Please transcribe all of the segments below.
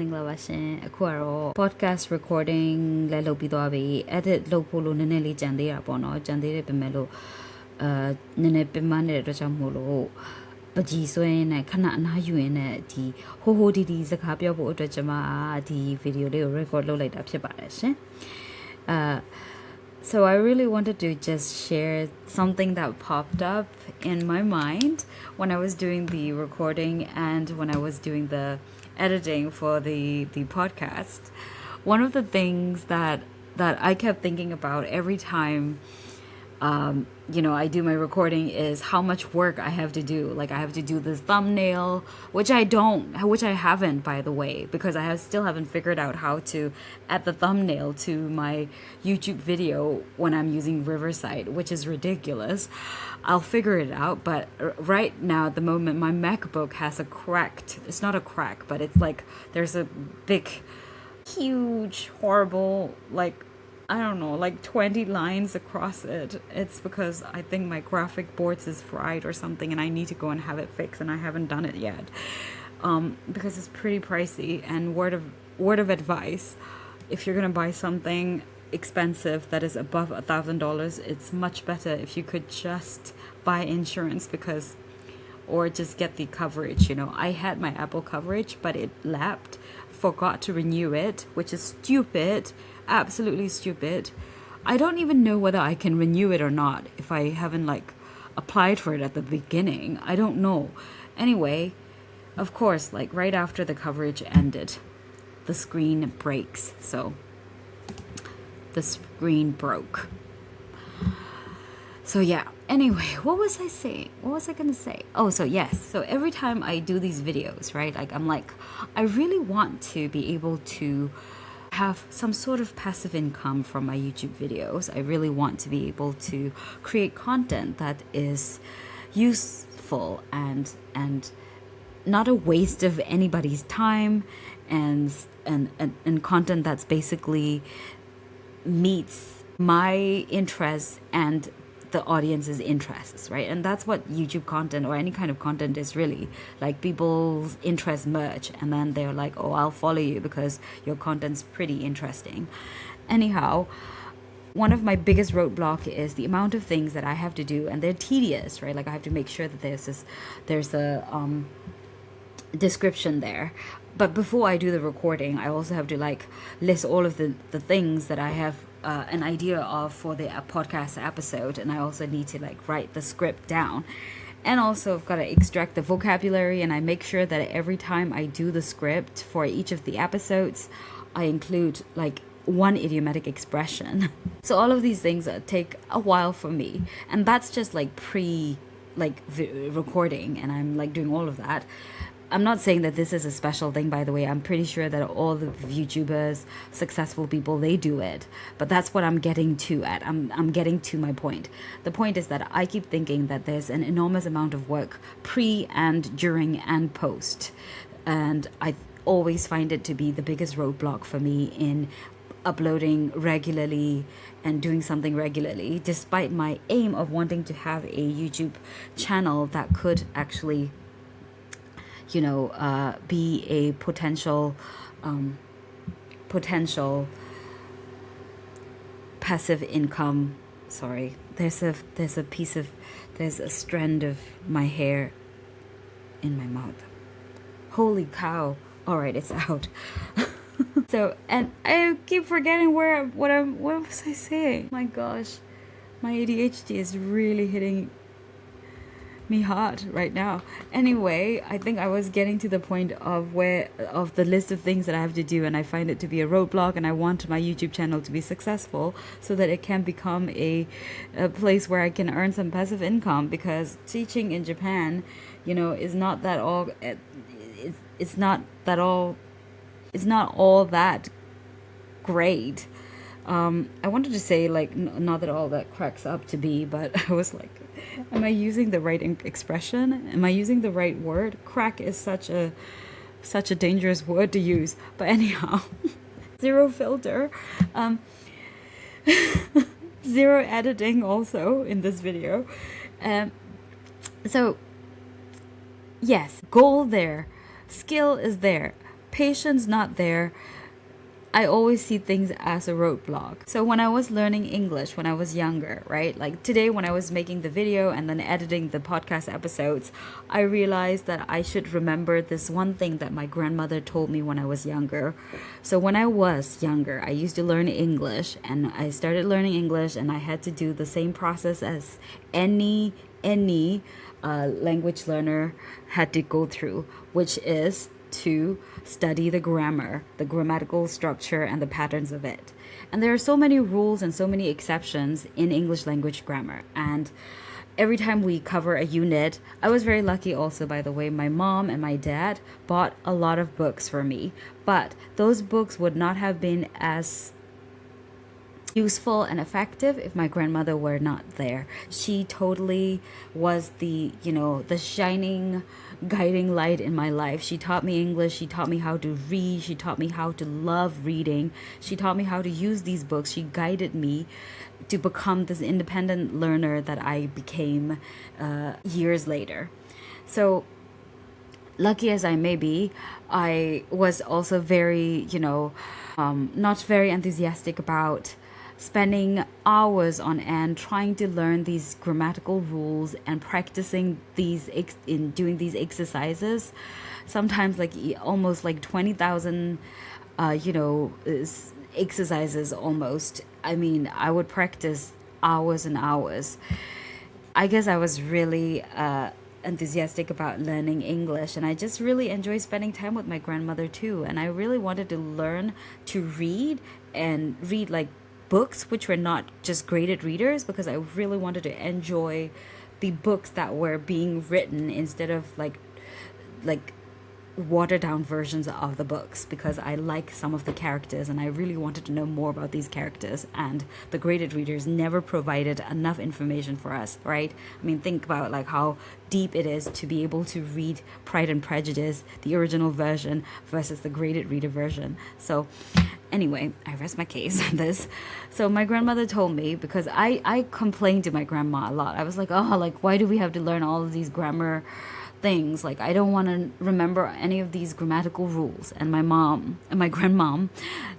Minglaပါရှင်အခုကတော့ podcast recording လည်းလုပ်ပြီးသွားပြီ edit လုပ်ဖို့လို့နည်းနည်းလေးကြံသေးတာပေါ့နော်ကြံသေးတယ်ပြင်မဲ့လို့နည်းနည်းပင်ပန်းနေတဲ့အတွက်ကြောင့်မို့လို့ပကြီးဆွဲနဲ့ခဏအနားယူရင်းနဲ့ဒီဟိုဟိုဒီစကားပြောဖို့အတွက်ကျွန်မဒီ video လေးကို record လုပ်လိုက်တာဖြစ်ပါတယ်ရှင် So I really wanted to just share something that popped up in my mind when I was doing the recording and when I was doing the editing for the podcast. One of the things that I kept thinking about every time I do my recording is how much work I have to do. Like I have to do this thumbnail, which I haven't, by the way, because I still haven't figured out how to add the thumbnail to my YouTube video when I'm using Riverside, which is ridiculous. I'll figure it out, but right now at the moment my MacBook has it's not a crack, but it's like there's a big, huge, horrible, like I don't know, like 20 lines across it. It's because I think my graphic boards is fried or something and I need to go and have it fixed and I haven't done it yet. Because it's pretty pricey, and word of advice, if you're gonna buy something expensive that is above $1,000, it's much better if you could just buy insurance or just get the coverage. I had my Apple coverage, but it lapsed, forgot to renew it, which is stupid. Absolutely stupid. I don't even know whether I can renew it or not if I haven't applied for it at the beginning. I don't know. Anyway, of course, right after the coverage ended, the screen breaks. So the screen broke. So yeah, anyway, what was I saying? What was I gonna say? Oh, so yes. So every time I do these videos, right? I really want to be able to have some sort of passive income from my YouTube videos. I really want to be able to create content that is useful and not a waste of anybody's time, and content that's basically meets my interests and the audience's interests, right? And that's what YouTube content or any kind of content is really. Like, people's interests merge and then they're like, oh, I'll follow you because your content's pretty interesting. Anyhow, one of my biggest roadblock is the amount of things that I have to do, and they're tedious, right? Like I have to make sure that there's a description there. But before I do the recording, I also have to list all of the things that I have an idea of for the podcast episode, and I also need to write the script down, and also I've got to extract the vocabulary, and I make sure that every time I do the script for each of the episodes I include one idiomatic expression. So all of these things take a while for me, and that's just recording, and I'm doing all of that. I'm not saying that this is a special thing, by the way. I'm pretty sure that all the YouTubers, successful people, they do it. But that's what I'm getting to at. I'm getting to my point. The point is that I keep thinking that there's an enormous amount of work pre and during and post. And I always find it to be the biggest roadblock for me in uploading regularly and doing something regularly, despite my aim of wanting to have a YouTube channel that could actually be a potential passive income. Sorry, there's a strand of my hair in my mouth. Holy cow. All right, it's out. So, and I keep forgetting what was I saying? My gosh, my ADHD is really hitting me hard right now. Anyway, I think I was getting to the point of the list of things that I have to do, and I find it to be a roadblock, and I want my YouTube channel to be successful so that it can become a place where I can earn some passive income, because teaching in Japan, is not that all it's not all that great. I wanted to say not that all that cracks up to be, but I was like, am I using the right expression? Am I using the right word? Crack is such a dangerous word to use. But anyhow, zero filter, zero editing also in this video. So yes, goal there, skill is there. patience not there, I always see things as a roadblock. So when I was learning English when I was younger, right? Like today when I was making the video and then editing the podcast episodes, I realized that I should remember this one thing that my grandmother told me when I was younger. So when I was younger, I used to learn English, and I started learning English, and I had to do the same process as any language learner had to go through, which is to study the grammar, the grammatical structure, and the patterns of it. And there are so many rules and so many exceptions in English language grammar. And every time we cover a unit, I was very lucky also, by the way, my mom and my dad bought a lot of books for me. But those books would not have been as useful and effective if my grandmother were not there. She totally was the shining guiding light in my life. She taught me English, she taught me how to read, she taught me how to love reading, she taught me how to use these books. She guided me to become this independent learner that I became years later. So lucky as I may be, I was also very, not very enthusiastic about spending hours on end trying to learn these grammatical rules and practicing these in doing these exercises, sometimes like almost like 20,000 exercises almost. I mean, I would practice hours and hours. I guess I was really enthusiastic about learning English, and I just really enjoy spending time with my grandmother too. And I really wanted to learn to read, and read like books which were not just graded readers, because I really wanted to enjoy the books that were being written instead of like watered down versions of the books, because I like some of the characters and I really wanted to know more about these characters, and the graded readers never provided enough information for us, right? I mean, think about like how deep it is to be able to read Pride and Prejudice, the original version, versus the graded reader version. So anyway, I rest my case on this. So my grandmother told me, because I complained to my grandma a lot. I was like, oh, like, why do we have to learn all of these grammar things? Like, I don't want to remember any of these grammatical rules. And my grandmom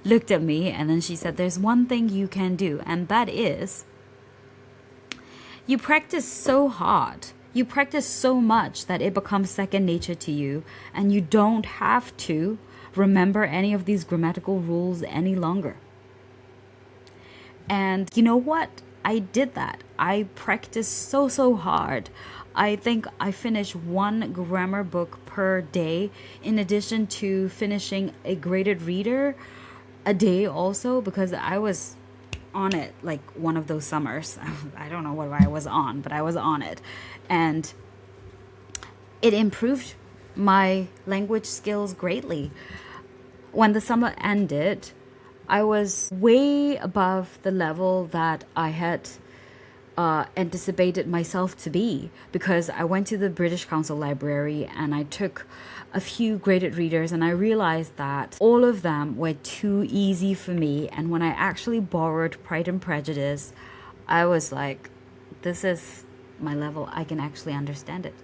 looked at me, and then she said, there's one thing you can do, and that is you practice so hard. You practice so much that it becomes second nature to you, and you don't have to remember any of these grammatical rules any longer. And you know what? I did that. I practiced so hard. I think I finished one grammar book per day, in addition to finishing a graded reader a day also, because I was on it like one of those summers. I don't know what I was on, but I was on it. And it improved my language skills greatly. When the summer ended, I was way above the level that I had anticipated myself to be, because I went to the British Council Library and I took a few graded readers, and I realized that all of them were too easy for me. And when I actually borrowed Pride and Prejudice, I was like, this is my level. I can actually understand it.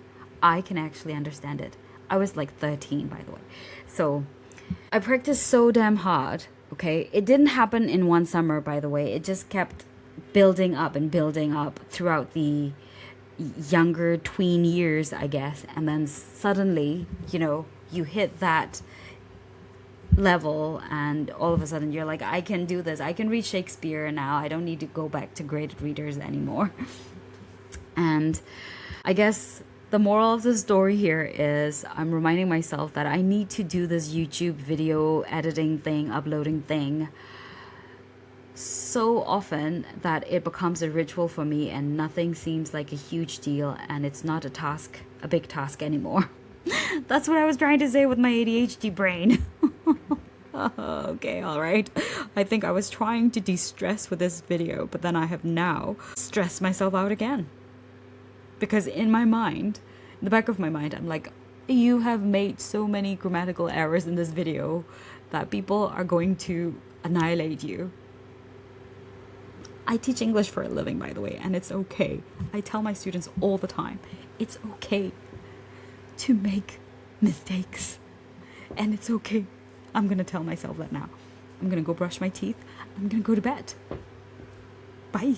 I was like 13, by the way. So I practiced so damn hard. Okay, it didn't happen in one summer, by the way. It just kept building up and building up throughout the younger tween years, I guess. And then suddenly, you hit that level, and all of a sudden you're like, I can do this. I can read Shakespeare now. I don't need to go back to graded readers anymore. And I guess the moral of the story here is I'm reminding myself that I need to do this YouTube video editing thing, uploading thing, so often that it becomes a ritual for me, and nothing seems like a huge deal, and it's not a big task anymore. That's what I was trying to say with my ADHD brain. Okay, all right. I think I was trying to de-stress with this video, but then I have now stressed myself out again. Because in my mind, in the back of my mind, I'm like, you have made so many grammatical errors in this video that people are going to annihilate you. I teach English for a living, by the way, and it's okay. I tell my students all the time, it's okay to make mistakes. And it's okay I'm going to tell myself that now. I'm going to go brush my teeth. I'm going to go to bed. Bye.